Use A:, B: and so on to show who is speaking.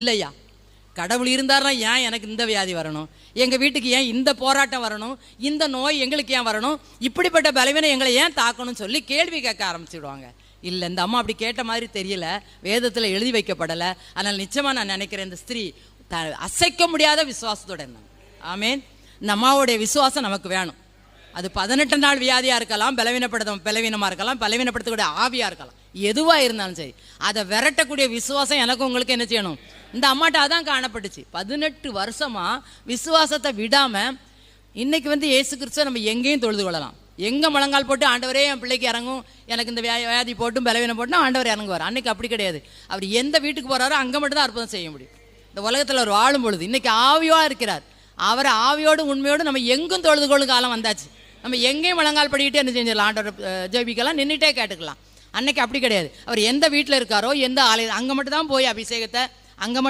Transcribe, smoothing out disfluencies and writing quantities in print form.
A: இல்லையா? கடவுள் இருந்தார்னா ஏன் எனக்கு இந்த வியாதி வரணும், எங்கள் வீட்டுக்கு ஏன் இந்த போராட்டம் வரணும், இந்த நோய் எங்களுக்கு ஏன் வரணும், இப்படிப்பட்ட பலவீனம் எங்களை ஏன் தாக்கணும்னு சொல்லி கேள்வி கேட்க ஆரம்பிச்சுடுவாங்க. இல்லை, இந்த அம்மா அப்படி கேட்ட மாதிரி தெரியல, வேதத்தில் எழுதி வைக்கப்படலை. அதனால் நிச்சயமாக நான் நினைக்கிறேன் இந்த ஸ்திரீ அசைக்க முடியாத விசுவாசத்தோட இருந்தாங்க. ஆமேன். இந்த அம்மாவுடைய விசுவாசம் நமக்கு வேணும். அது 18 நாள் வியாதியாக இருக்கலாம், பலவீனமாக இருக்கலாம், பலவீனப்படுத்தக்கூடிய ஆவியாக இருக்கலாம், எதுவாக இருந்தாலும் சரி, அதை விரட்டக்கூடிய விசுவாசம் எனக்கு உங்களுக்கு என்ன செய்யணும்? இந்த அம்மாட்ட அதான் காணப்பட்டுச்சு. 18 வருஷமாக விசுவாசத்தை விடாமல் இன்னைக்கு இயேசு கிறிஸ்துவை நம்ம எங்கேயும் தொழுது கொள்ளலாம். எங்கே முழங்கால் போட்டு ஆண்டவரே என் பிள்ளைக்கு இறங்கும், எனக்கு இந்த வியாதி போட்டும் பலவீனம் போட்டும் ஆண்டவர் இறங்குவார். அன்னைக்கு அப்படி கிடையாது. அவர் எந்த வீட்டுக்கு போகிறாரோ அங்கே மட்டும் தான் அற்புதம் செய்ய முடியும். இந்த உலகத்தில் அவர் வாழும் பொழுது இன்னைக்கு ஆவியாக இருக்கிறார். அவரை ஆவியோடு உண்மையோடு நம்ம எங்கும் தொழுது கொள்ளும் காலம் வந்தாச்சு. நம்ம எங்கேயும் முழங்கால் படிக்கிட்டே என்ன செஞ்சிடலாம், ஆண்டவர் ஜெபிக்கலாம், நின்றுட்டே கேட்டுக்கலாம். அன்னைக்கு அப்படி கிடையாது. அவர் எந்த வீட்டில் இருக்காரோ, எந்த ஆலயம், அங்கே மட்டும் தான் போய் அபிஷேகத்தை அங்கே மட்டும்